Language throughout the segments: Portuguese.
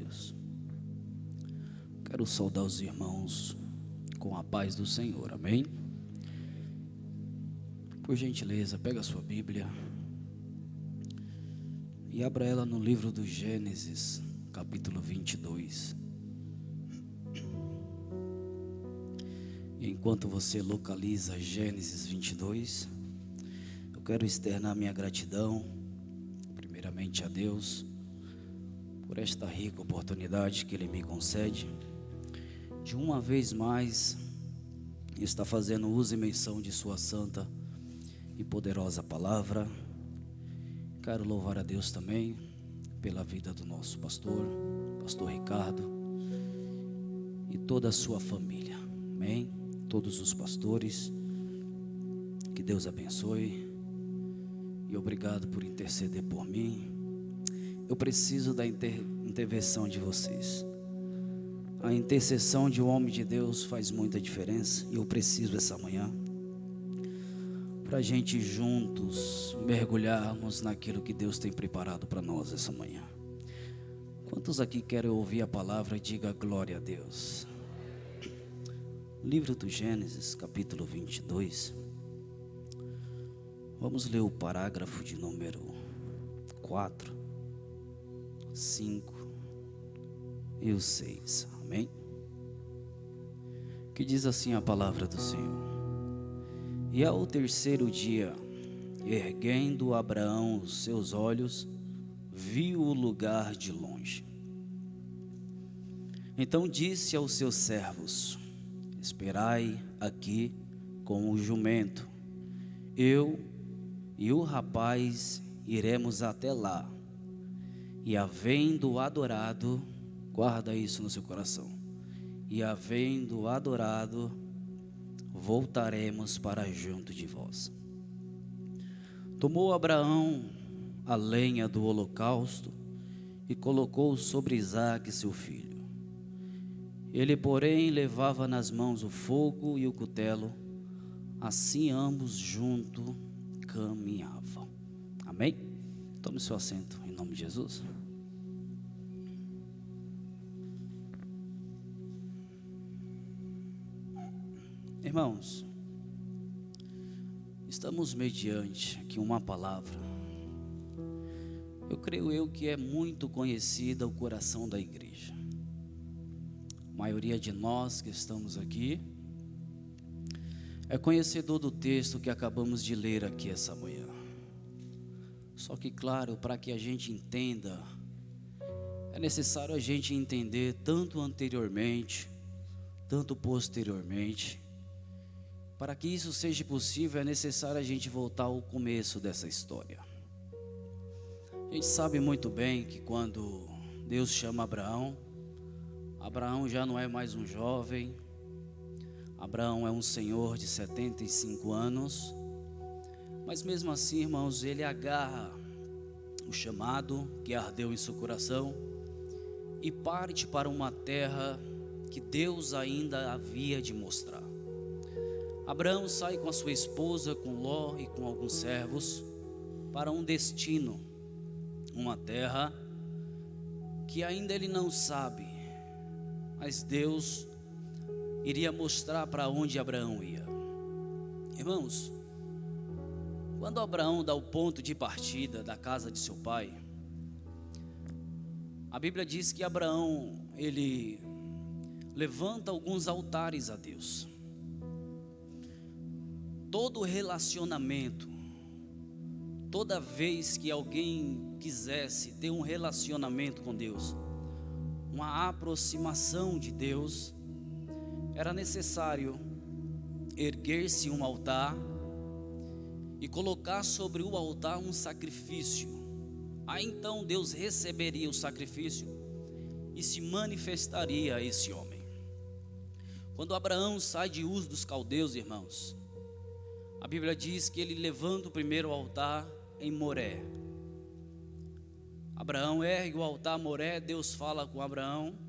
Deus. Quero saudar os irmãos com a paz do Senhor, amém? Por gentileza, pega a sua Bíblia e abra ela no livro do Gênesis, capítulo 22. E enquanto você localiza Gênesis 22, eu quero externar minha gratidão, primeiramente a Deus, por esta rica oportunidade que Ele me concede, de uma vez mais estar fazendo uso e menção de Sua santa e poderosa palavra. Quero louvar a Deus também pela vida do nosso pastor Ricardo e toda a sua família, amém? Todos os pastores, que Deus abençoe e obrigado por interceder por mim. Eu preciso da intervenção de vocês. A intercessão de um homem de Deus faz muita diferença e eu preciso essa manhã para a gente juntos mergulharmos naquilo que Deus tem preparado para nós essa manhã. Quantos aqui querem ouvir a palavra? Diga glória a Deus. Livro do Gênesis, capítulo 22. Vamos ler o parágrafo de número 4, 5 e o 6, amém? Que diz assim a palavra do Senhor: E ao terceiro dia, erguendo Abraão os seus olhos, viu o lugar de longe. Então disse aos seus servos: Esperai aqui com o jumento, eu e o rapaz iremos até lá, e havendo adorado, guarda isso no seu coração, e havendo adorado, voltaremos para junto de vós. Tomou Abraão a lenha do holocausto e colocou sobre Isaque seu filho. Ele, porém, levava nas mãos o fogo e o cutelo, assim ambos juntos caminhavam. Amém? Tome seu assento em nome de Jesus. Irmãos, estamos mediante aqui uma palavra, eu creio que é muito conhecida ao coração da igreja. A maioria de nós que estamos aqui é conhecedor do texto que acabamos de ler aqui essa manhã. Só que, claro, para que a gente entenda, é necessário a gente entender tanto anteriormente, tanto posteriormente. Para que isso seja possível, é necessário a gente voltar ao começo dessa história. A gente sabe muito bem que quando Deus chama Abraão, Abraão já não é mais um jovem, Abraão é um senhor de 75 anos, mas mesmo assim, irmãos, ele agarra o chamado que ardeu em seu coração e parte para uma terra que Deus ainda havia de mostrar. Abraão sai com a sua esposa, com Ló e com alguns servos para um destino, uma terra que ainda ele não sabe, mas Deus iria mostrar para onde Abraão ia. Irmãos, quando Abraão dá o ponto de partida da casa de seu pai, a Bíblia diz que Abraão, ele levanta alguns altares a Deus. Todo relacionamento, toda vez que alguém quisesse ter um relacionamento com Deus, uma aproximação de Deus, era necessário erguer-se um altar e colocar sobre o altar um sacrifício. Aí então Deus receberia o sacrifício e se manifestaria a esse homem. Quando Abraão sai de Ur dos Caldeus, irmãos, a Bíblia diz que ele levanta o primeiro altar em Moré. Abraão ergue o altar Moré, Deus fala com Abraão.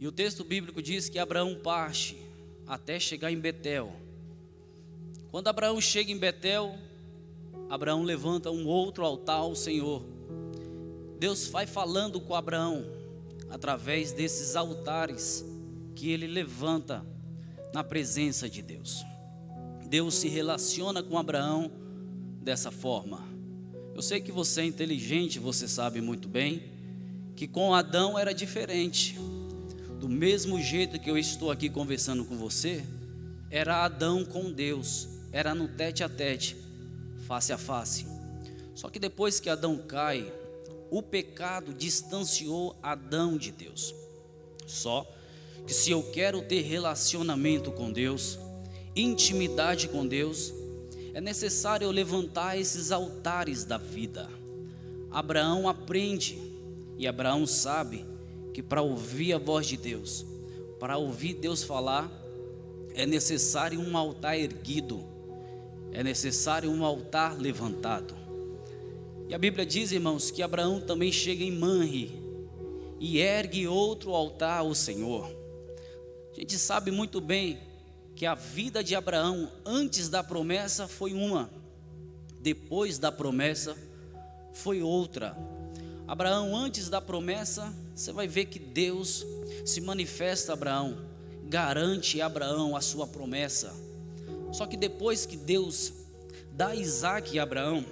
E o texto bíblico diz que Abraão parte até chegar em Betel. Quando Abraão chega em Betel, Abraão levanta um outro altar ao Senhor. Deus vai falando com Abraão, através desses altares que ele levanta na presença de Deus. Deus se relaciona com Abraão dessa forma. Eu sei que você é inteligente, você sabe muito bem que com Adão era diferente. Do mesmo jeito que eu estou aqui conversando com você, era Adão com Deus, era no tete a tete, face a face. Só que depois que Adão cai, o pecado distanciou Adão de Deus. Só que se eu quero ter relacionamento com Deus, intimidade com Deus, é necessário eu levantar esses altares da vida. Abraão aprende e Abraão sabe que para ouvir a voz de Deus, para ouvir Deus falar, é necessário um altar erguido, é necessário um altar levantado. E a Bíblia diz, irmãos, que Abraão também chega em Manre e ergue outro altar ao Senhor. A gente sabe muito bem que a vida de Abraão antes da promessa foi uma, depois da promessa foi outra. Abraão antes da promessa, você vai ver que Deus se manifesta a Abraão, garante a Abraão a sua promessa. Só que depois que Deus dá Isaac a Abraão,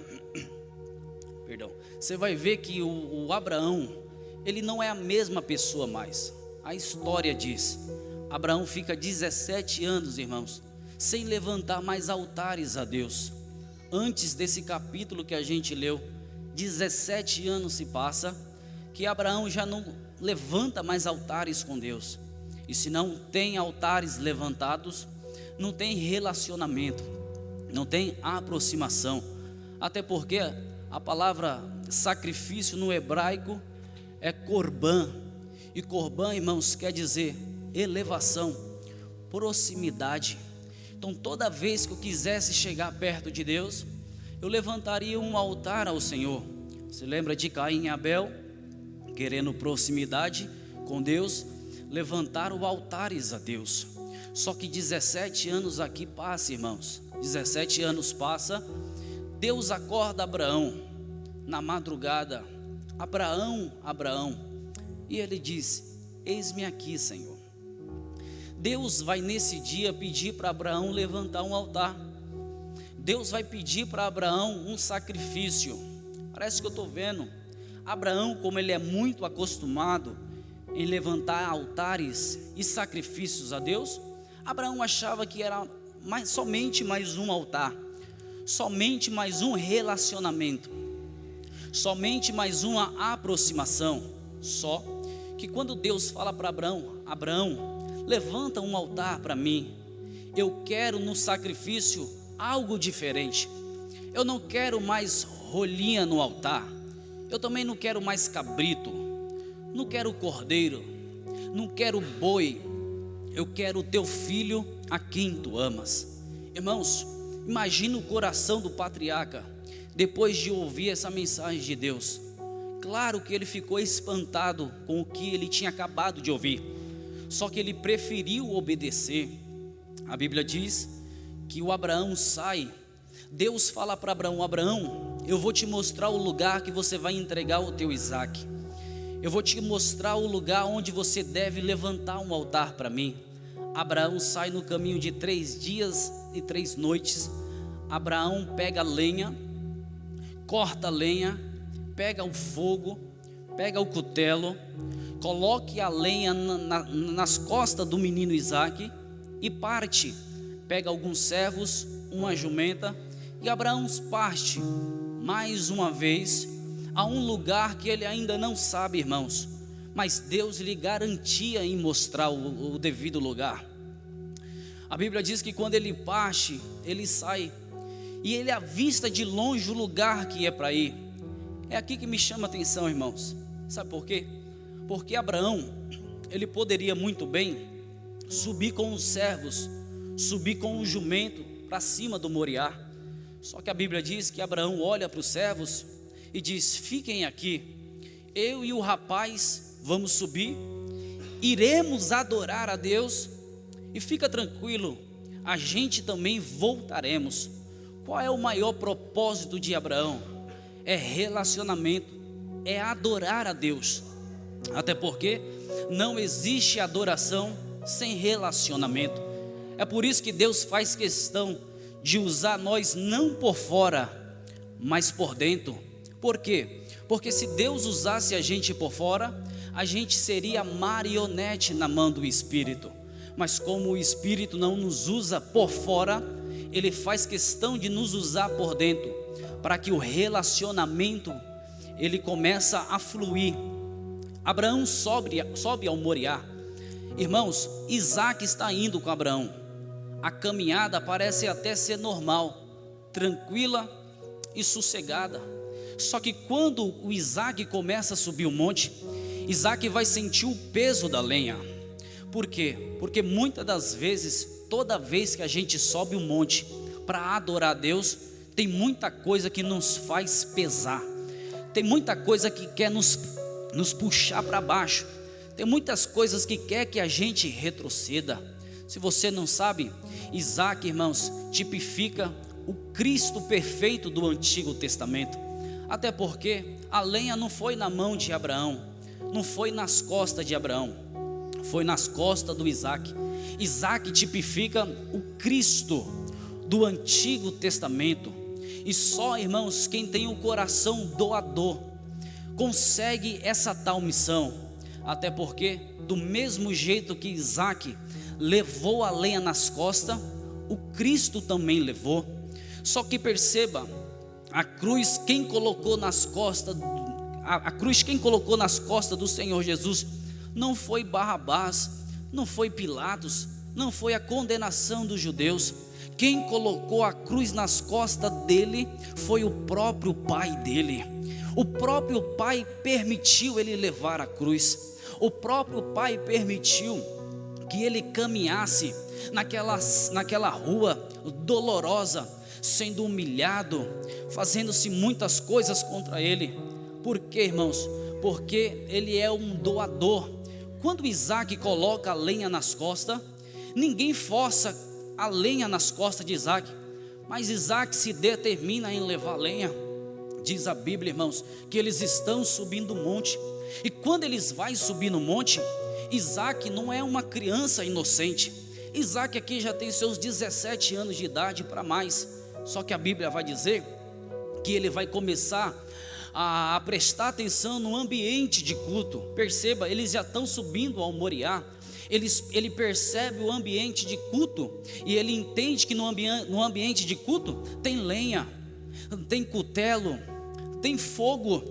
você vai ver que o Abraão, ele não é a mesma pessoa mais. A história diz, Abraão fica 17 anos, irmãos, sem levantar mais altares a Deus. Antes desse capítulo que a gente leu, 17 anos se passa, que Abraão já não levanta mais altares com Deus. E se não tem altares levantados, não tem relacionamento, não tem aproximação. Até porque a palavra sacrifício no hebraico é corban. E corban, irmãos, quer dizer elevação, proximidade. Então toda vez que eu quisesse chegar perto de Deus, eu levantaria um altar ao Senhor. Você lembra de Caim e Abel, querendo proximidade com Deus, levantaram altares a Deus. Só que 17 anos aqui passa, irmãos, 17 anos passa, Deus acorda Abraão na madrugada, Abraão, Abraão, e ele diz, eis-me aqui, Senhor. Deus vai nesse dia pedir para Abraão levantar um altar. Deus vai pedir para Abraão um sacrifício. Parece que eu estou vendo Abraão, como ele é muito acostumado em levantar altares e sacrifícios a Deus. Abraão achava que era somente mais um altar, somente mais um relacionamento, somente mais uma aproximação. Só que quando Deus fala para Abraão, Abraão, levanta um altar para mim, eu quero no sacrifício algo diferente. Eu não quero mais rolinha no altar, eu também não quero mais cabrito, não quero cordeiro, não quero boi, eu quero o teu filho a quem tu amas. Irmãos, imagina o coração do patriarca depois de ouvir essa mensagem de Deus. Claro que ele ficou espantado com o que ele tinha acabado de ouvir, só que ele preferiu obedecer. A Bíblia diz que o Abraão sai, Deus fala para Abraão, Abraão, eu vou te mostrar o lugar que você vai entregar o teu Isaac, eu vou te mostrar o lugar onde você deve levantar um altar para mim. Abraão sai no caminho de 3 dias e 3 noites, Abraão pega lenha, corta a lenha, pega o fogo, pega o cutelo, coloque a lenha nas costas do menino Isaac e parte, pega alguns servos, uma jumenta, e Abraão parte mais uma vez a um lugar que ele ainda não sabe, irmãos, mas Deus lhe garantia em mostrar o devido lugar. A Bíblia diz que quando ele parte, ele sai e ele avista de longe o lugar que é para ir. É aqui que me chama a atenção, irmãos. Sabe por quê? Porque Abraão, ele poderia muito bem subir com os servos, subir com o jumento para cima do Moriá. Só que a Bíblia diz que Abraão olha para os servos e diz, fiquem aqui, eu e o rapaz vamos subir, iremos adorar a Deus, e fica tranquilo, a gente também voltaremos. Qual é o maior propósito de Abraão? É relacionamento, é adorar a Deus. Até porque não existe adoração sem relacionamento. É por isso que Deus faz questão de usar nós não por fora, mas por dentro. Por quê? Porque se Deus usasse a gente por fora, a gente seria marionete na mão do Espírito. Mas como o Espírito não nos usa por fora, Ele faz questão de nos usar por dentro, para que o relacionamento ele começa a fluir. Abraão sobe ao Moriá. Irmãos, Isaac está indo com Abraão. A caminhada parece até ser normal, tranquila e sossegada. Só que quando o Isaac começa a subir o monte, Isaac vai sentir o peso da lenha. Por quê? Porque muitas das vezes, toda vez que a gente sobe o monte para adorar a Deus, tem muita coisa que nos faz pesar. Tem muita coisa que quer nos puxar para baixo. Tem muitas coisas que quer que a gente retroceda. Se você não sabe, Isaac, irmãos, tipifica o Cristo perfeito do Antigo Testamento. Até porque a lenha não foi na mão de Abraão, não foi nas costas de Abraão, foi nas costas do Isaac. Isaac tipifica o Cristo do Antigo Testamento. E só, irmãos, quem tem o coração doador consegue essa tal missão. Até porque, do mesmo jeito que Isaac levou a lenha nas costas, o Cristo também levou. Só que perceba, a cruz quem colocou nas costas do Senhor Jesus não foi Barrabás, não foi Pilatos, não foi a condenação dos judeus. Quem colocou a cruz nas costas dele foi o próprio pai dele. O próprio pai permitiu ele levar a cruz. O próprio pai permitiu que ele caminhasse naquela rua dolorosa, sendo humilhado, fazendo-se muitas coisas contra ele. Por quê, irmãos? Porque ele é um doador. Quando Isaac coloca a lenha nas costas, ninguém força a lenha nas costas de Isaac, mas Isaac se determina em levar a lenha. Diz a Bíblia, irmãos, que eles estão subindo o monte. E quando eles vão subir no monte, Isaac não é uma criança inocente. Isaac aqui já tem seus 17 anos de idade para mais. Só que a Bíblia vai dizer que ele vai começar a prestar atenção no ambiente de culto. Perceba, eles já estão subindo ao Moriá. Ele percebe o ambiente de culto e ele entende que no ambiente de culto tem lenha, tem cutelo, tem fogo.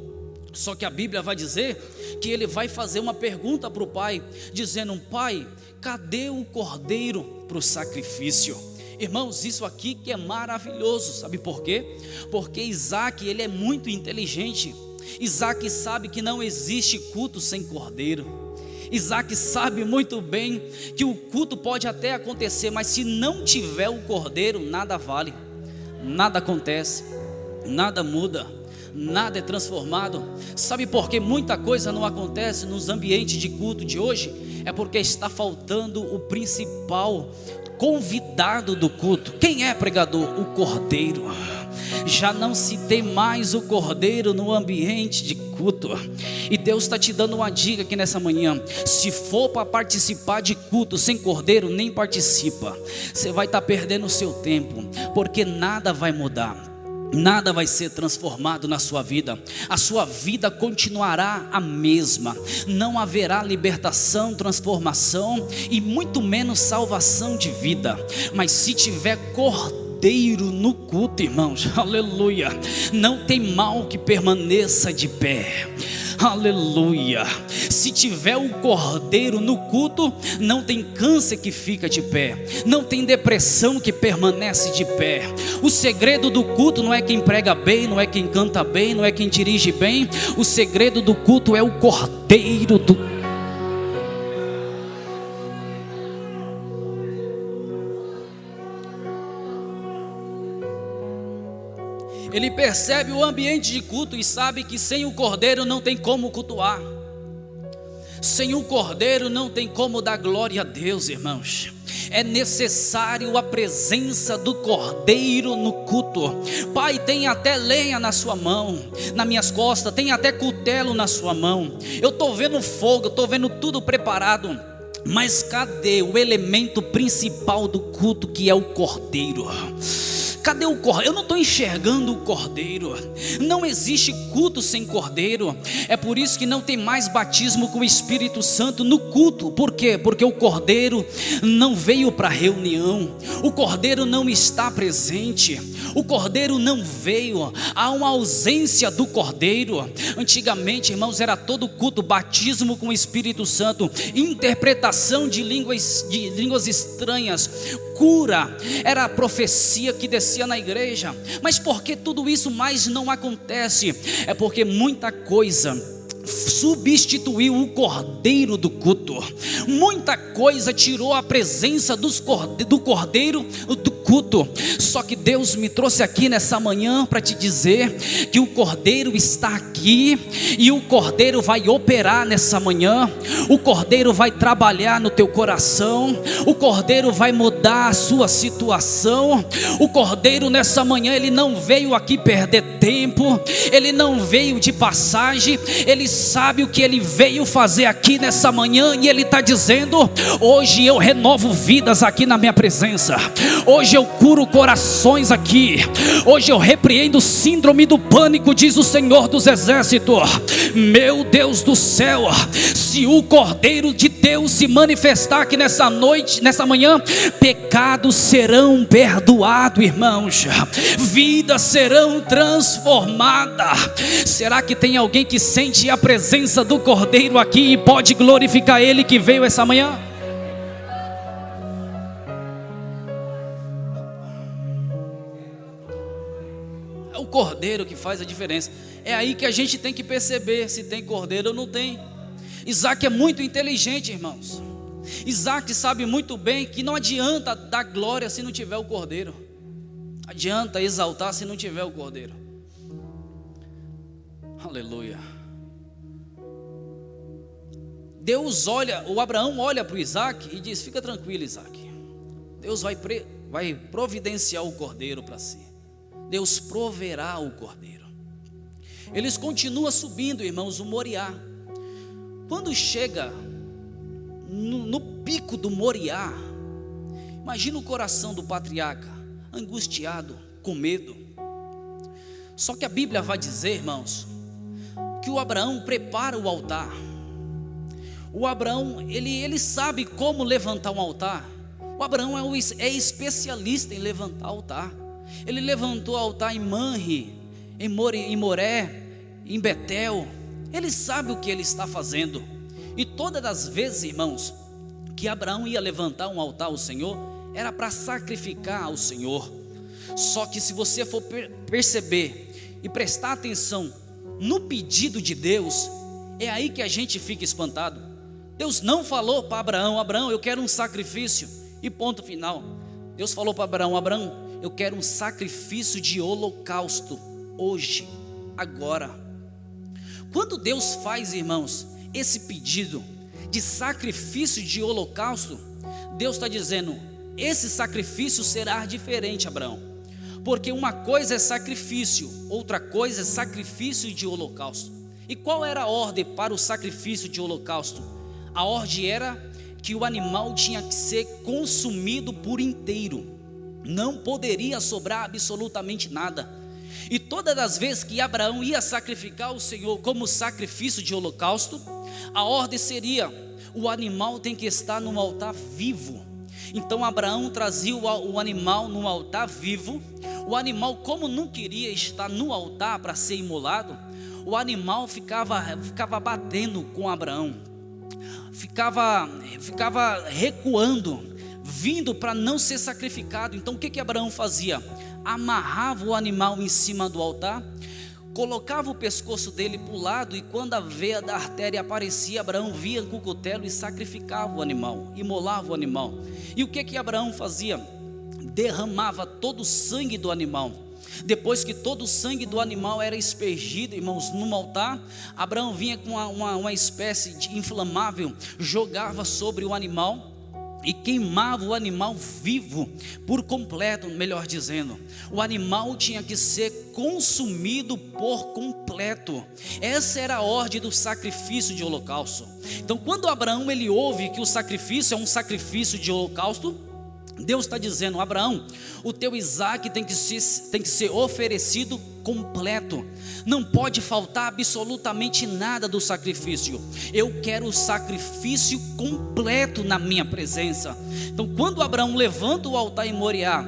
Só que a Bíblia vai dizer que ele vai fazer uma pergunta para o pai, dizendo: pai, cadê o cordeiro para o sacrifício? Irmãos, isso aqui que é maravilhoso, sabe por quê? Porque Isaac, ele é muito inteligente. Isaac sabe que não existe culto sem cordeiro. Isaac sabe muito bem que o culto pode até acontecer, mas se não tiver o cordeiro, nada vale, nada acontece, nada muda, nada é transformado. Sabe por que muita coisa não acontece nos ambientes de culto de hoje? É porque está faltando o principal convidado do culto. Quem é, pregador? O cordeiro. Já não se tem mais o cordeiro no ambiente de culto. E Deus está te dando uma dica aqui nessa manhã: se for para participar de culto sem cordeiro, nem participa. Você vai estar perdendo o seu tempo, porque nada vai mudar, nada vai ser transformado na sua vida. A sua vida continuará a mesma. Não haverá libertação, transformação e muito menos salvação de vida. Mas se tiver cordeiro no culto, irmãos, aleluia, não tem mal que permaneça de pé. Aleluia. Se tiver o cordeiro no culto, não tem câncer que fica de pé, não tem depressão que permanece de pé. O segredo do culto não é quem prega bem, não é quem canta bem, não é quem dirige bem. O segredo do culto é o cordeiro do Ele percebe o ambiente de culto e sabe que sem o cordeiro não tem como cultuar. Sem o cordeiro não tem como dar glória a Deus, irmãos. É necessário a presença do Cordeiro no culto. Pai, tem até lenha na sua mão, nas minhas costas, tem até cutelo na sua mão. Eu estou vendo fogo, eu estou vendo tudo preparado. Mas cadê o elemento principal do culto, que é o Cordeiro? Cadê o Cordeiro? Eu não estou enxergando o Cordeiro. Não existe culto sem Cordeiro. É por isso que não tem mais batismo com o Espírito Santo no culto. Por quê? Porque o Cordeiro não veio para a reunião. O Cordeiro não está presente. O Cordeiro não veio. Há uma ausência do Cordeiro. Antigamente, irmãos, era todo culto batismo com o Espírito Santo, interpretação de línguas estranhas, cura, era a profecia que descia na igreja. Mas por que tudo isso mais não acontece? É porque muita coisa substituiu o Cordeiro do culto. Muita coisa tirou a presença do Cordeiro do culto. Só que Deus me trouxe aqui nessa manhã para te dizer que o Cordeiro está aqui, e o Cordeiro vai operar nessa manhã. O Cordeiro vai trabalhar no teu coração. O Cordeiro vai mudar a sua situação. O Cordeiro nessa manhã, ele não veio aqui perder tempo, ele não veio de passagem, ele sabe o que ele veio fazer aqui nessa manhã, e ele está dizendo: hoje eu renovo vidas aqui na minha presença, hoje eu curo corações aqui, hoje eu repreendo síndrome do pânico, diz o Senhor dos Exércitos. Meu Deus do céu, se o Cordeiro de Deus se manifestar aqui nessa noite, nessa manhã, pecados serão perdoados, irmãos, vidas serão transformadas. Será que tem alguém que sente a presença do Cordeiro aqui e pode glorificar Ele que veio essa manhã? É o Cordeiro que faz a diferença. É aí que a gente tem que perceber se tem Cordeiro ou não tem. Isaac é muito inteligente, irmãos. Isaac sabe muito bem que não adianta dar glória se não tiver o Cordeiro. Adianta exaltar se não tiver o Cordeiro. Aleluia. Deus olha, o Abraão olha para o Isaac e diz: fica tranquilo, Isaac, Deus vai providenciar o Cordeiro para si. Deus proverá o Cordeiro. Eles continuam subindo, irmãos, o Moriá. Quando chega no pico do Moriá, imagina o coração do patriarca, angustiado, com medo. Só que a Bíblia vai dizer, irmãos, que o Abraão prepara o altar. O Abraão, ele sabe como levantar um altar. O Abraão é especialista em levantar altar. Ele levantou altar em Manre, em Moré, em Betel. Ele sabe o que ele está fazendo. E todas as vezes, irmãos, que Abraão ia levantar um altar ao Senhor, era para sacrificar ao Senhor. Só que se você for perceber e prestar atenção no pedido de Deus, é aí que a gente fica espantado. Deus não falou para Abraão: Abraão, eu quero um sacrifício, e ponto final. Deus falou para Abraão: Abraão, eu quero um sacrifício de holocausto, hoje, agora. Quando Deus faz, irmãos, esse pedido de sacrifício de holocausto, Deus está dizendo: esse sacrifício será diferente, Abraão, porque uma coisa é sacrifício, outra coisa é sacrifício de holocausto. E qual era a ordem para o sacrifício de holocausto? A ordem era que o animal tinha que ser consumido por inteiro, não poderia sobrar absolutamente nada. E todas as vezes que Abraão ia sacrificar o Senhor como sacrifício de holocausto, a ordem seria: o animal tem que estar no altar vivo. Então Abraão trazia o animal no altar vivo. O animal, como não queria estar no altar para ser imolado, o animal ficava batendo com Abraão, ficava recuando, vindo para não ser sacrificado. Então o que Abraão fazia? Amarrava o animal em cima do altar, colocava o pescoço dele para o lado, e quando a veia da artéria aparecia, Abraão via com o cutelo e sacrificava o animal, imolava o animal. E o que Abraão fazia? Derramava todo o sangue do animal. Depois que todo o sangue do animal era aspergido, irmãos, no altar, Abraão vinha com uma espécie de inflamável, jogava sobre o animal. e queimava o animal vivo por completo, melhor dizendo. O animal tinha que ser consumido por completo. Essa era a ordem do sacrifício de holocausto. Então, quando Abraão ele ouve que o sacrifício é um sacrifício de holocausto, Deus está dizendo: Abraão, o teu Isaque tem que ser oferecido completo, não pode faltar absolutamente nada do sacrifício. Eu quero o sacrifício completo na minha presença. Então, quando Abraão levanta o altar em Moriá,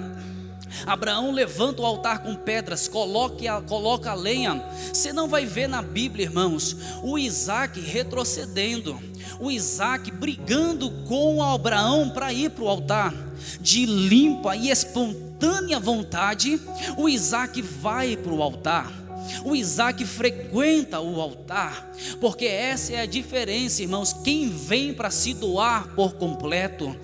Abraão levanta o altar com pedras, coloca a lenha. Você não vai ver na Bíblia, irmãos, o Isaque retrocedendo, o Isaque brigando com Abraão para ir para o altar. De limpa e espontânea vontade, o Isaque vai para o altar. O Isaque frequenta o altar, porque essa é a diferença, irmãos. Quem vem para se doar por completo,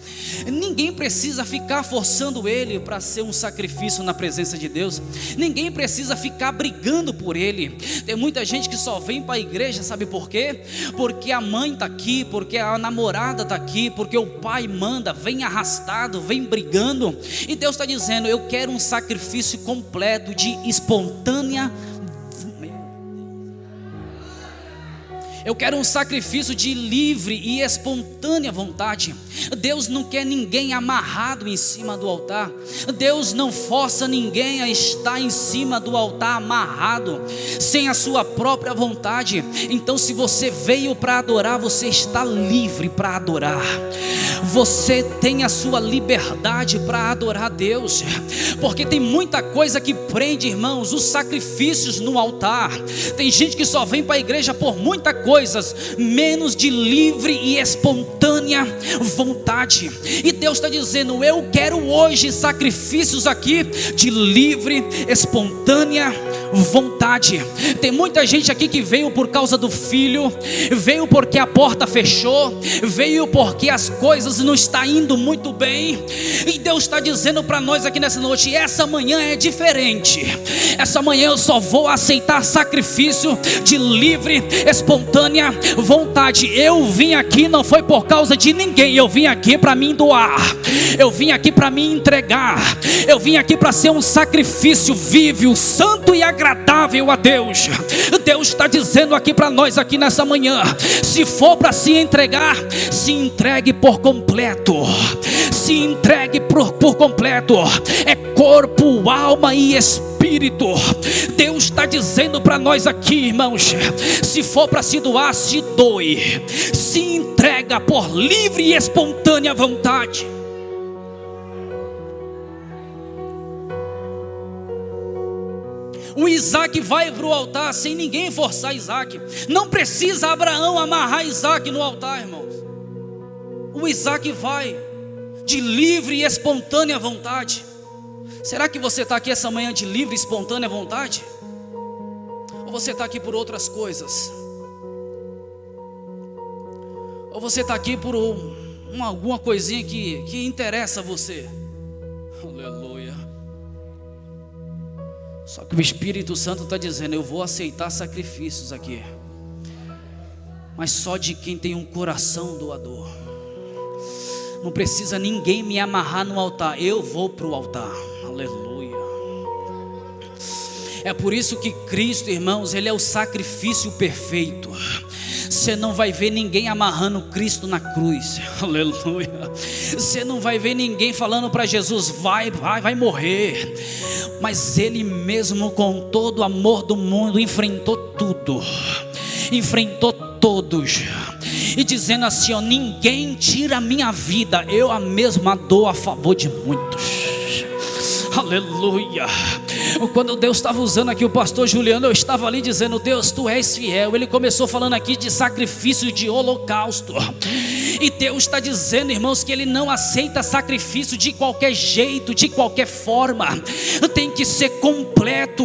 ninguém precisa ficar forçando ele para ser um sacrifício na presença de Deus. Ninguém precisa ficar brigando por ele. Tem muita gente que só vem para a igreja, sabe por quê? Porque a mãe está aqui, porque a namorada está aqui, porque o pai manda, vem arrastado, vem brigando. E Deus está dizendo: eu quero um sacrifício completo de espontânea. Eu quero um sacrifício de livre e espontânea vontade. Deus não quer ninguém amarrado em cima do altar. Deus não força ninguém a estar em cima do altar amarrado, sem a sua própria vontade. Então, se você veio para adorar, você está livre para adorar. Você tem a sua liberdade para adorar a Deus. Porque tem muita coisa que prende, irmãos, os sacrifícios no altar. Tem gente que só vem para a igreja por muita coisas, menos de livre e espontânea vontade. E Deus está dizendo: eu quero hoje sacrifícios aqui de livre, espontânea vontade. Tem muita gente aqui que veio por causa do filho, veio porque a porta fechou, veio porque as coisas não estão indo muito bem. E Deus está dizendo para nós aqui nessa noite: essa manhã é diferente. Essa manhã eu só vou aceitar sacrifício de livre, espontânea vontade. Eu vim aqui não foi por causa de ninguém, eu vim aqui para me doar, eu vim aqui para me entregar, eu vim aqui para ser um sacrifício vivo, santo e agradável a Deus. Deus está dizendo aqui para nós aqui nessa manhã: se for para se entregar, se entregue por completo. Se entregue por completo. É corpo, alma e espírito. Deus está dizendo para nós aqui, irmãos: se for para se doar, se doe. Se entrega por livre e espontânea vontade. O Isaque vai para o altar sem ninguém forçar Isaque. Não precisa Abraão amarrar Isaque no altar, irmãos. O Isaque vai de livre e espontânea vontade. Será que você está aqui essa manhã de livre e espontânea vontade? Ou você está aqui por outras coisas? Ou você está aqui por alguma coisinha que interessa a você? Aleluia. Só que o Espírito Santo está dizendo: eu vou aceitar sacrifícios aqui, mas só de quem tem um coração doador. Não precisa ninguém me amarrar no altar, eu vou para o altar. Aleluia. É por isso que Cristo, irmãos, Ele é o sacrifício perfeito. Você não vai ver ninguém amarrando Cristo na cruz. Aleluia. Você não vai ver ninguém falando para Jesus: vai morrer. Mas Ele mesmo, com todo o amor do mundo, enfrentou tudo, enfrentou todos, e dizendo assim: ó, ninguém tira a minha vida, eu a mesma dou a favor de muitos. Aleluia. Quando Deus estava usando aqui o pastor Juliano, eu estava ali dizendo: Deus, tu és fiel. Ele começou falando aqui de sacrifício de holocausto. E Deus está dizendo, irmãos, que Ele não aceita sacrifício de qualquer jeito, de qualquer forma. Tem que ser completo.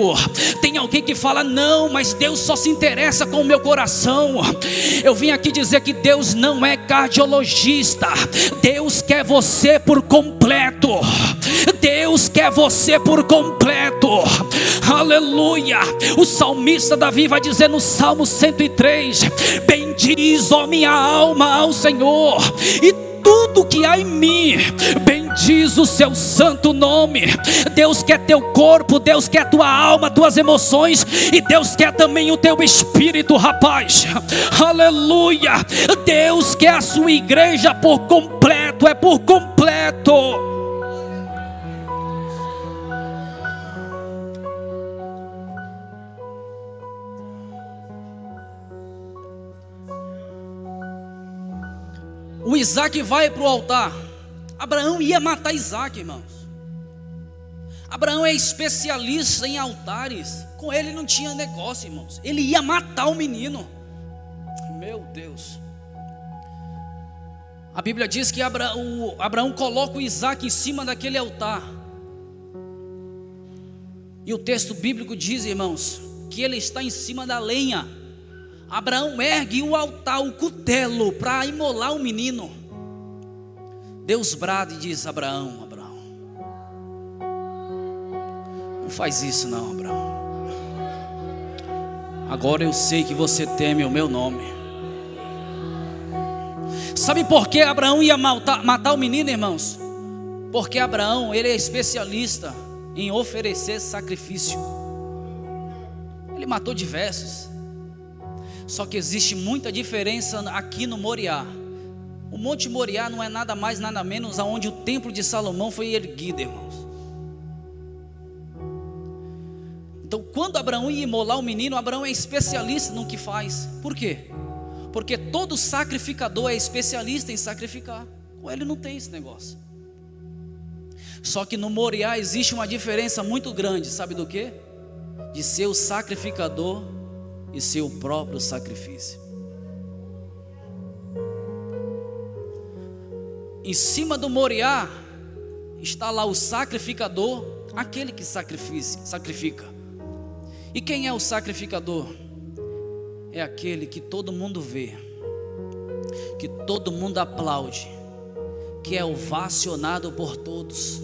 Tem alguém que fala: não, mas Deus só se interessa com o meu coração. Eu vim aqui dizer que Deus não é cardiologista. Deus quer você por completo. Deus quer você por completo. Aleluia. O salmista Davi vai dizer no Salmo 103: bendiz, ó minha alma, ao Senhor, e tudo que há em mim bendiz o seu santo nome. Deus quer teu corpo, Deus quer tua alma, tuas emoções, e Deus quer também o teu espírito, rapaz. Aleluia. Deus quer a sua igreja por completo, é por completo. O Isaac vai para o altar. Abraão ia matar Isaac, irmãos. Abraão é especialista em altares. Com ele não tinha negócio, irmãos. Ele ia matar o menino. Meu Deus. A Bíblia diz que Abraão coloca o Isaac em cima daquele altar. E o texto bíblico diz, irmãos, que ele está em cima da lenha. Abraão ergue o altar, o cutelo, para imolar o menino. Deus brada e diz: Abraão, não faz isso não, Abraão. Agora eu sei que você teme o meu nome. Sabe por que Abraão ia matar o menino, irmãos? Porque Abraão, ele é especialista em oferecer sacrifício. Ele matou diversos. Só que existe muita diferença aqui no Moriá. O Monte Moriá não é nada mais, nada menos aonde o templo de Salomão foi erguido, irmãos. Então, quando Abraão ia imolar o menino, Abraão é especialista no que faz. Por quê? Porque todo sacrificador é especialista em sacrificar. Com ele não tem esse negócio. Só que no Moriá existe uma diferença muito grande, sabe do quê? De ser o sacrificador e ser o próprio sacrifício. Em cima do Moriá está lá o sacrificador, aquele que sacrifica. E quem é o sacrificador? É aquele que todo mundo vê, que todo mundo aplaude, que é ovacionado por todos.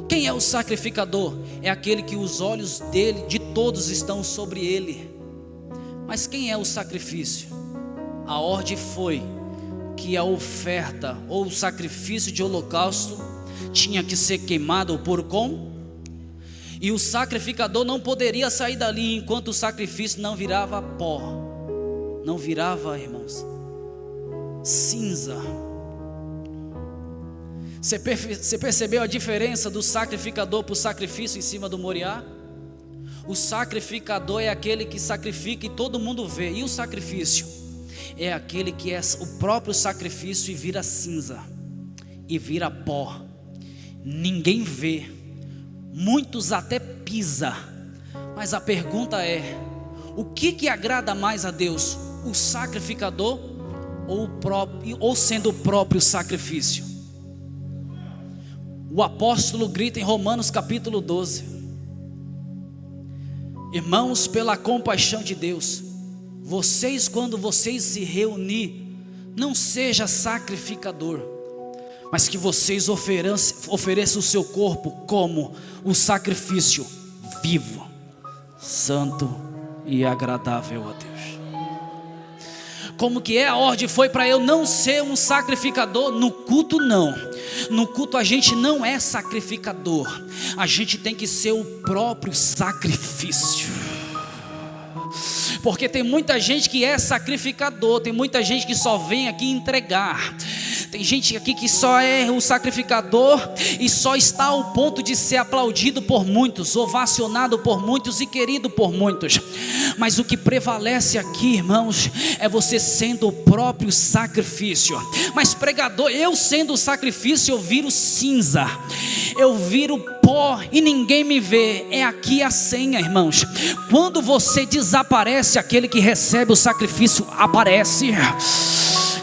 Quem é o sacrificador? É aquele que os olhos dele, de todos, estão sobre ele. Mas quem é o sacrifício? A ordem foi que a oferta ou o sacrifício de holocausto tinha que ser queimado e o sacrificador não poderia sair dali enquanto o sacrifício não virava pó, não virava, irmãos, cinza. Você percebeu a diferença do sacrificador para o sacrifício em cima do Moriá? O sacrificador é aquele que sacrifica e todo mundo vê. E o sacrifício é aquele que é o próprio sacrifício e vira cinza, e vira pó. Ninguém vê. Muitos até pisam. Mas a pergunta é: o que agrada mais a Deus? O sacrificador ou sendo o próprio sacrifício? O apóstolo grita em Romanos capítulo 12: irmãos, pela compaixão de Deus, vocês, quando vocês se reunir, não seja sacrificador, mas que vocês ofereçam o seu corpo como o sacrifício vivo, santo e agradável a Deus. Como que é? A ordem foi para eu não ser um sacrificador. No culto não. No culto a gente não é sacrificador. A gente tem que ser o próprio sacrifício. Porque tem muita gente que é sacrificador, tem muita gente que só vem aqui entregar. Tem gente aqui que só é o sacrificador e só está ao ponto de ser aplaudido por muitos, ovacionado por muitos e querido por muitos. Mas o que prevalece aqui, irmãos, é você sendo o próprio sacrifício. Mas pregador, eu sendo o sacrifício, eu viro cinza, eu viro pó e ninguém me vê. É aqui a senha, irmãos. Quando você desaparece, aquele que recebe o sacrifício aparece,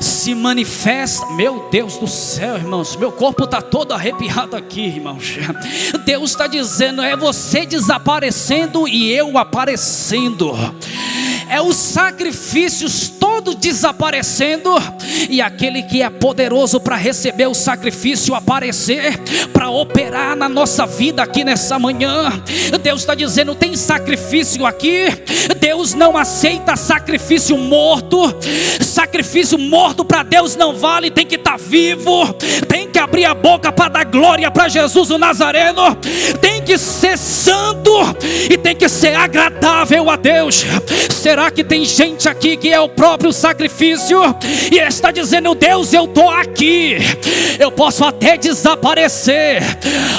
se manifesta. Meu Deus do céu, irmãos, meu corpo está todo arrepiado aqui, irmãos. Deus está dizendo: é você desaparecendo e eu aparecendo. É os sacrifícios todos todos desaparecendo, e aquele que é poderoso para receber o sacrifício aparecer, para operar na nossa vida aqui nessa manhã. Deus está dizendo: tem sacrifício aqui. Deus não aceita sacrifício morto. Sacrifício morto para Deus não vale. Tem que estar vivo, tem que abrir a boca para dar glória para Jesus o Nazareno, tem que ser santo e tem que ser agradável a Deus. Será que tem gente aqui que é o próprio sacrifício e está dizendo: Deus, eu estou aqui, eu posso até desaparecer,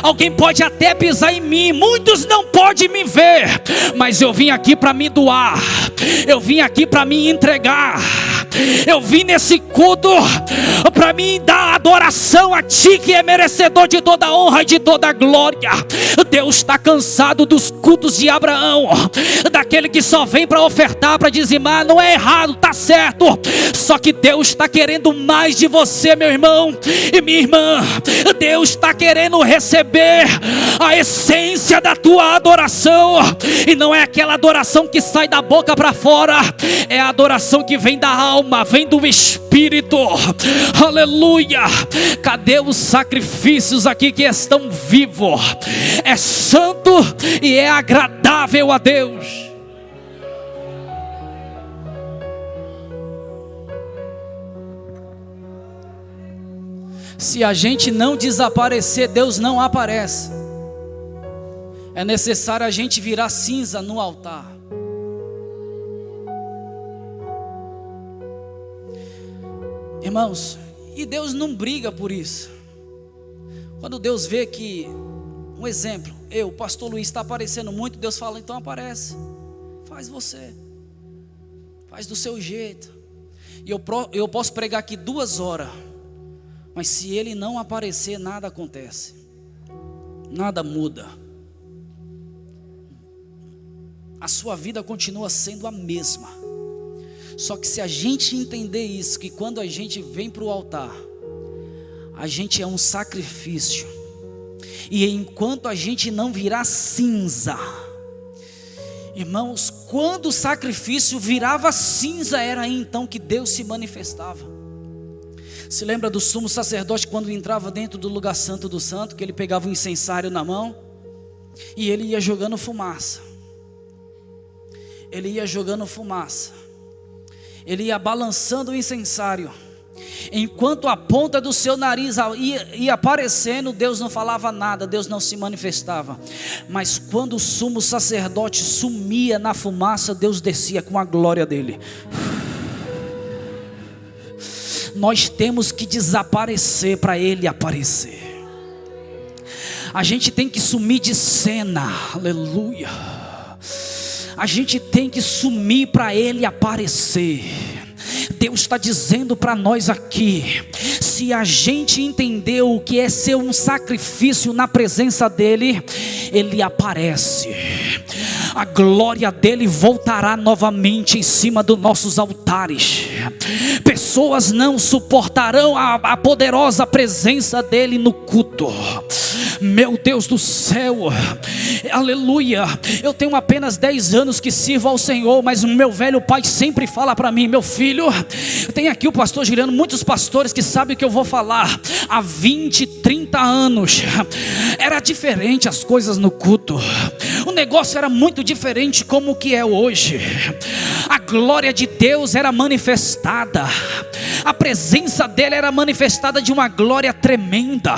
alguém pode até pisar em mim, muitos não podem me ver, mas eu vim aqui para me doar, eu vim aqui para me entregar, eu vim nesse culto para me dar adoração a Ti, que é merecedor de toda a honra e de toda a glória. Deus está cansado dos cultos de Abraão, daquele que só vem para ofertar, para dizimar. Não é errado, está certo, só que Deus está querendo mais de você, meu irmão e minha irmã. Deus está querendo receber a essência da tua adoração, e não é aquela adoração que sai da boca para fora, é a adoração que vem da alma, vem do Espírito. Aleluia. Cadê os sacrifícios aqui que estão vivos? É santo e é agradável a Deus. Se a gente não desaparecer, Deus não aparece. É necessário a gente virar cinza no altar. Irmãos, e Deus não briga por isso. Quando Deus vê que, um exemplo, o pastor Luiz está aparecendo muito, Deus fala: então aparece, faz você, faz do seu jeito. E eu posso pregar aqui 2 horas, mas se ele não aparecer, nada acontece, nada muda. A sua vida continua sendo a mesma. Só que se a gente entender isso, que quando a gente vem para o altar, a gente é um sacrifício, e enquanto a gente não virar cinza, irmãos, quando o sacrifício virava cinza, era aí então que Deus se manifestava. Se lembra do sumo sacerdote quando entrava dentro do lugar santo do santo, que ele pegava um incensário na mão e ele ia jogando fumaça, ele ia jogando fumaça, ele ia balançando o incensário. Enquanto a ponta do seu nariz ia aparecendo, Deus não falava nada, Deus não se manifestava. Mas quando o sumo sacerdote sumia na fumaça, Deus descia com a glória dele. Nós temos que desaparecer para ele aparecer. A gente tem que sumir de cena, aleluia. A gente tem que sumir para ele aparecer. Deus está dizendo para nós aqui: se a gente entender o que é ser um sacrifício na presença dele, ele aparece. A glória dele voltará novamente em cima dos nossos altares. Pessoas não suportarão a poderosa presença dele no culto. Meu Deus do céu, aleluia. Eu tenho apenas 10 anos que sirvo ao Senhor, mas o meu velho pai sempre fala para mim: meu filho, tem aqui o pastor Giriano, muitos pastores que sabem o que eu vou falar. Há 20, 30 anos era diferente as coisas no culto. O negócio era muito diferente como que é hoje. A glória de Deus era manifestada, a presença dele era manifestada de uma glória tremenda.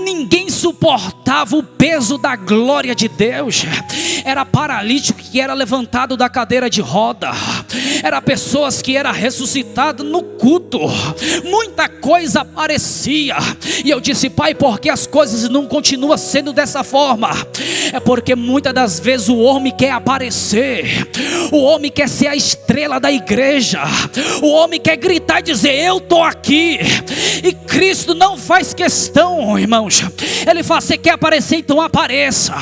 Ninguém suportava o peso da glória de Deus. Era paralítico que era levantado da cadeira de roda, era pessoas que era ressuscitado no culto, muita coisa aparecia. E eu disse: pai, por que as coisas não continuam sendo dessa forma? É porque muitas das vezes o homem quer aparecer, o homem quer ser a estrela da igreja, o homem quer gritar e dizer: eu estou aqui. E Cristo não faz questão, irmãos. Ele fala: você quer aparecer, então apareça.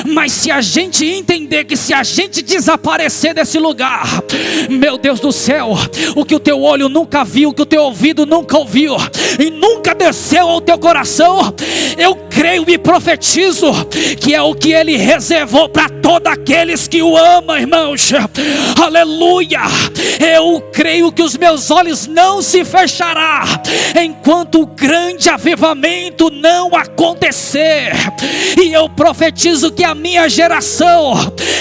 Mas se a gente entender que se a gente desaparecer desse lugar, Meu Deus do céu, o que o teu olho nunca viu, o que o teu ouvido nunca ouviu e nunca desceu ao teu coração, eu creio e profetizo que é o que Ele reservou para todos aqueles que o amam, irmãos. Aleluia. Eu creio que os meus olhos não se fecharão enquanto o grande avivamento não acontecer. E eu profetizo que a minha geração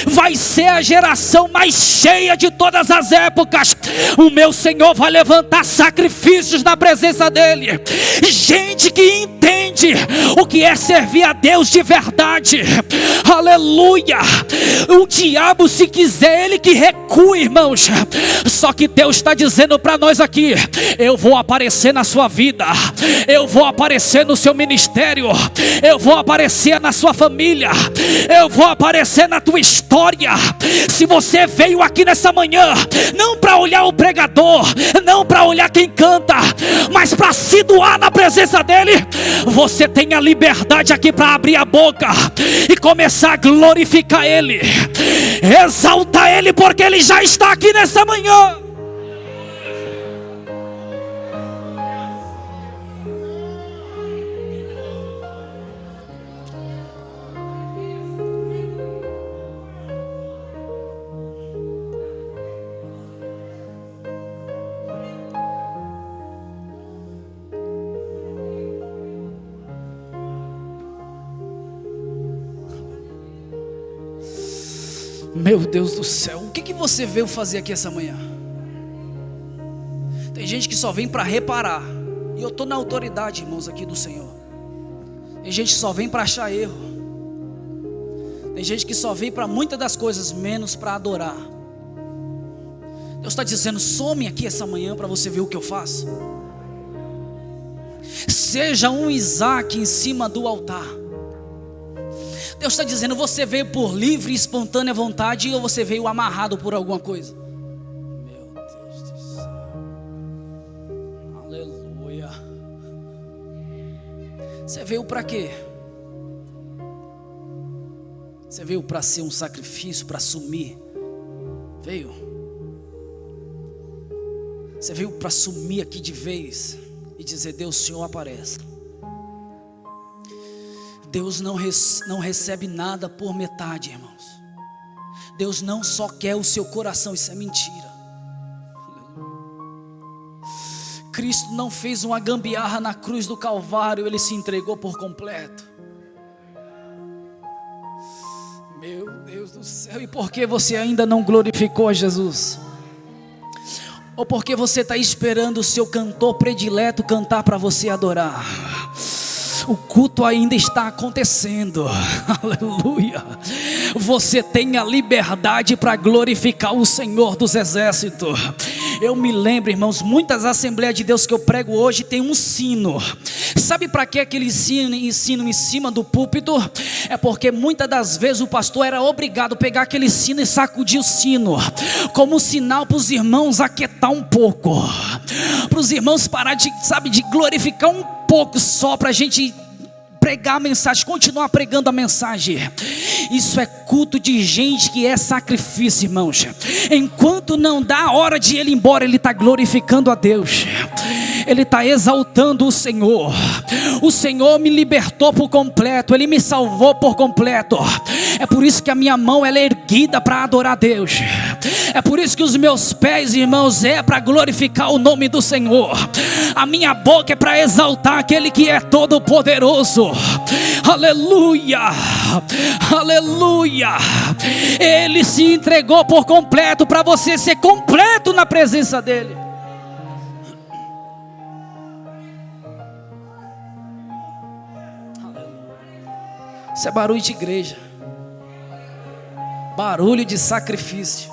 vai ser a geração mais cheia de todas as épocas. O meu Senhor vai levantar sacrifícios na presença dEle, gente que entende o que é servir a Deus de verdade. Aleluia. O diabo, se quiser, ele que recue, irmãos. Só que Deus está dizendo para nós aqui: eu vou aparecer na sua vida, eu vou aparecer no seu ministério, eu vou aparecer na sua família, eu vou aparecer na tua história. Se você veio aqui nessa manhã não para olhar o pregador, não para olhar quem canta, mas para se doar na presença dEle, você tem a liberdade aqui para abrir a boca e começar a glorificar Ele, exalta Ele, porque Ele já está aqui nessa manhã. Meu Deus do céu, o que você veio fazer aqui essa manhã? Tem gente que só vem para reparar, e eu estou na autoridade, irmãos, aqui do Senhor. Tem gente que só vem para achar erro. Tem gente que só vem para muitas das coisas, menos para adorar. Deus está dizendo: some aqui essa manhã para você ver o que eu faço. Seja um Isaac em cima do altar. Deus está dizendo: você veio por livre e espontânea vontade, ou você veio amarrado por alguma coisa? Meu Deus do céu. Aleluia. Você veio para quê? Você veio para ser um sacrifício, para sumir? Veio? Você veio para sumir aqui de vez e dizer: Deus, o Senhor aparece. Deus não recebe nada por metade, irmãos. Deus não só quer o seu coração, isso é mentira. Cristo não fez uma gambiarra na cruz do Calvário, Ele se entregou por completo. Meu Deus do céu, e por que você ainda não glorificou a Jesus? Ou porque você está esperando o seu cantor predileto cantar para você adorar? O culto ainda está acontecendo. Aleluia. Você tem a liberdade para glorificar o Senhor dos Exércitos. Eu me lembro, irmãos, muitas Assembleias de Deus que eu prego hoje tem um sino. Sabe para que aquele sino em cima do púlpito? É porque muitas das vezes o pastor era obrigado a pegar aquele sino e sacudir o sino, como um sinal para os irmãos aquietar um pouco, para os irmãos parar de glorificar um pouco só, para a gente pregar a mensagem, continuar pregando a mensagem. Isso é culto de gente que é sacrifício, irmãos. Enquanto não dá a hora de ele ir embora, ele está glorificando a Deus, ele está exaltando o Senhor. O Senhor me libertou por completo, Ele me salvou por completo. É por isso que a minha mão ela é erguida para adorar a Deus. É por isso que os meus pés, irmãos, é para glorificar o nome do Senhor. A minha boca é para exaltar aquele que é todo poderoso. Aleluia, aleluia. Ele se entregou por completo para você ser completo na presença dEle. Isso é barulho de igreja, barulho de sacrifício.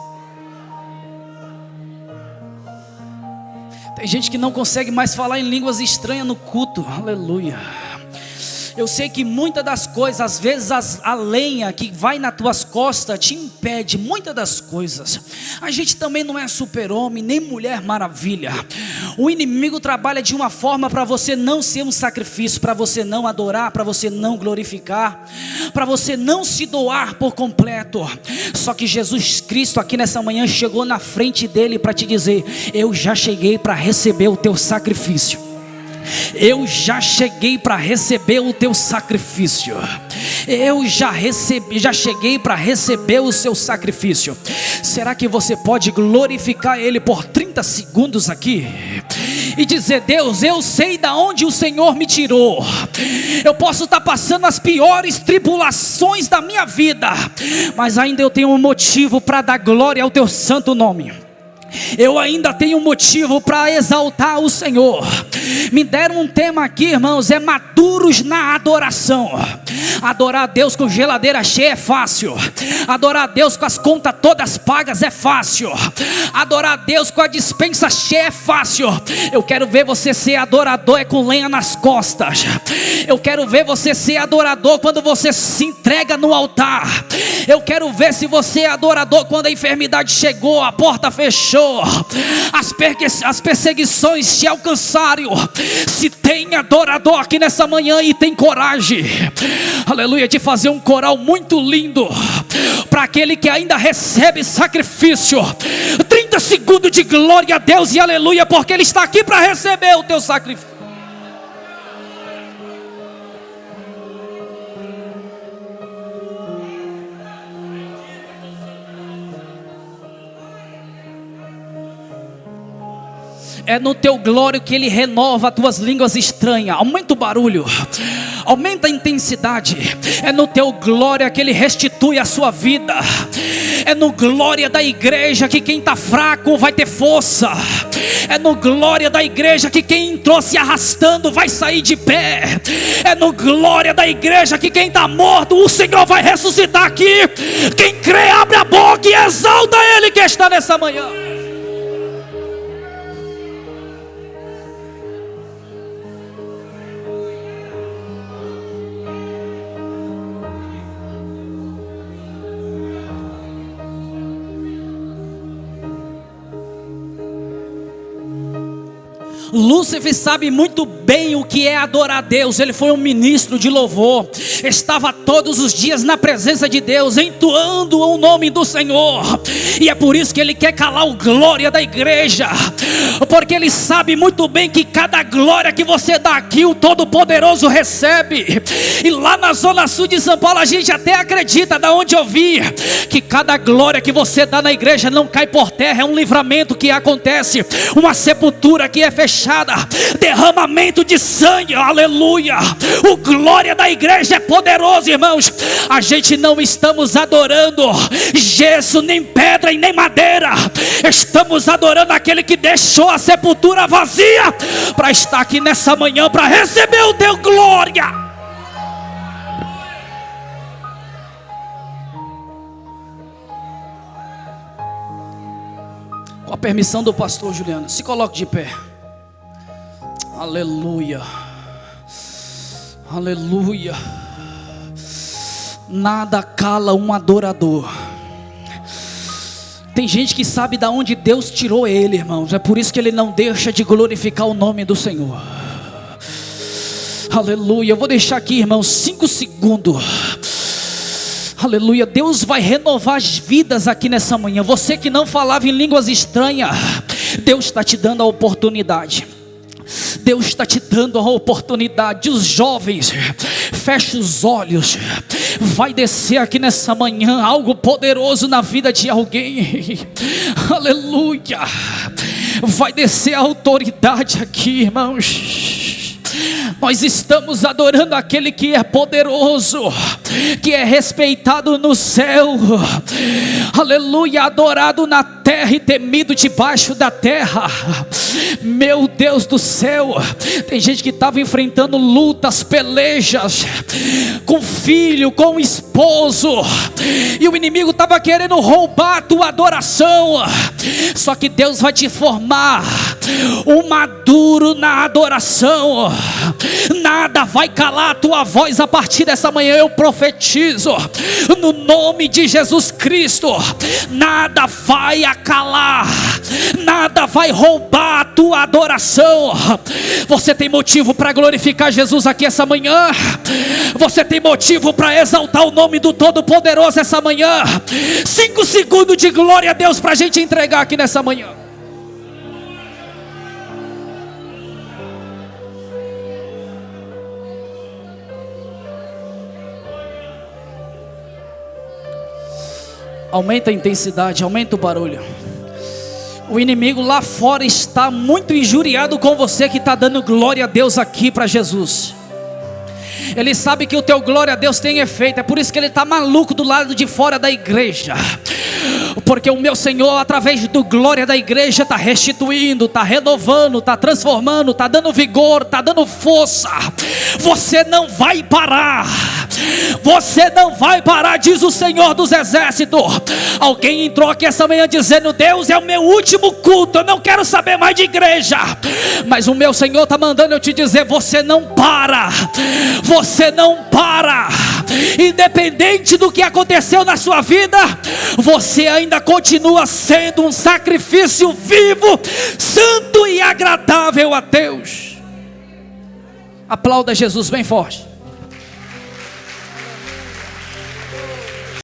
Tem gente que não consegue mais falar em línguas estranhas no culto. Aleluia. Eu sei que muitas das coisas, às vezes a lenha que vai nas tuas costas te impede muitas das coisas. A gente também não é super-homem, nem mulher maravilha. O inimigo trabalha de uma forma para você não ser um sacrifício, para você não adorar, para você não glorificar, para você não se doar por completo. Só que Jesus Cristo aqui nessa manhã chegou na frente dele para te dizer: eu já cheguei para receber o teu sacrifício. Eu já cheguei para receber o teu sacrifício. Eu já cheguei para receber o seu sacrifício. Será que você pode glorificar Ele por 30 segundos aqui? E dizer: Deus, eu sei de onde o Senhor me tirou. Eu posso estar passando as piores tribulações da minha vida, mas ainda eu tenho um motivo para dar glória ao teu santo nome. Eu ainda tenho motivo para exaltar o Senhor. Me deram um tema aqui, irmãos, é maduros na adoração. Adorar a Deus com geladeira cheia é fácil. Adorar a Deus com as contas todas pagas é fácil. Adorar a Deus com a despensa cheia é fácil. Eu quero ver você ser adorador com lenha nas costas. Eu quero ver você ser adorador quando você se entrega no altar. Eu quero ver se você é adorador quando a enfermidade chegou, a porta fechou, as perseguições te alcançaram. Se tem adorador aqui nessa manhã e tem coragem, aleluia, de fazer um coral muito lindo para aquele que ainda recebe sacrifício. 30 segundos de glória a Deus e aleluia, porque Ele está aqui para receber o teu sacrifício. É no teu glória que Ele renova as tuas línguas estranhas. Aumenta o barulho, aumenta a intensidade. É no teu glória que Ele restitui a sua vida. É no glória da igreja que quem está fraco vai ter força. É no glória da igreja que quem entrou se arrastando vai sair de pé. É no glória da igreja que quem está morto, o Senhor vai ressuscitar aqui. Quem crê, abre a boca e exalta Ele que está nessa manhã. Lúcifer sabe muito bem o que é adorar a Deus. Ele foi um ministro de louvor, estava todos os dias na presença de Deus, entoando o nome do Senhor. E é por isso que ele quer calar o glória da igreja, porque ele sabe muito bem que cada glória que você dá aqui, o Todo-Poderoso recebe. E lá na zona sul de São Paulo, a gente até acredita, da onde eu vi, que cada glória que você dá na igreja não cai por terra. É um livramento que acontece, uma sepultura que é fechada, derramamento de sangue, aleluia. O glória da igreja é poderoso, irmãos. A gente não estamos adorando gesso, nem pedra e nem madeira. Estamos adorando aquele que deixou a sepultura vazia para estar aqui nessa manhã para receber o teu glória. Com a permissão do pastor Juliano, se coloque de pé. Aleluia, aleluia. Nada cala um adorador. Tem gente que sabe de onde Deus tirou ele, irmãos. É por isso que ele não deixa de glorificar o nome do Senhor. Aleluia. Eu vou deixar aqui, irmãos, 5 segundos. Aleluia. Deus vai renovar as vidas aqui nessa manhã. Você que não falava em línguas estranhas, Deus está te dando a oportunidade. Deus está te dando a oportunidade. Os jovens, fecha os olhos. Vai descer aqui nessa manhã algo poderoso na vida de alguém. Aleluia. Vai descer a autoridade aqui, irmãos. Nós estamos adorando aquele que é poderoso. que é respeitado no céu, aleluia, adorado na terra e temido debaixo da terra. Meu Deus do céu, tem gente que estava enfrentando lutas, pelejas com filho, com esposo, e o inimigo estava querendo roubar a tua adoração. Só que Deus vai te formar um maduro na adoração. Nada vai calar a tua voz a partir dessa manhã. Eu profetizo no nome de Jesus Cristo, nada vai acalar, nada vai roubar a tua adoração. Você tem motivo para glorificar Jesus aqui essa manhã. Você tem motivo para exaltar o nome do Todo-Poderoso essa manhã. 5 segundos de glória a Deus para a gente entregar aqui nessa manhã. Aumenta a intensidade, aumenta o barulho. O inimigo lá fora está muito injuriado com você que está dando glória a Deus aqui para Jesus. Ele sabe que o teu glória a Deus tem efeito. É por isso que ele está maluco do lado de fora da igreja. Porque o meu Senhor, através do glória da igreja, está restituindo, está renovando, está transformando, está dando vigor, está dando força. Você não vai parar. Você não vai parar, diz o Senhor dos Exércitos. Alguém entrou aqui essa manhã dizendo: Deus, é o meu último culto, eu não quero saber mais de igreja. Mas o meu Senhor está mandando eu te dizer: você não para. Você não para. Independente do que aconteceu na sua vida, você ainda continua sendo um sacrifício vivo, santo e agradável a Deus. Aplauda Jesus bem forte.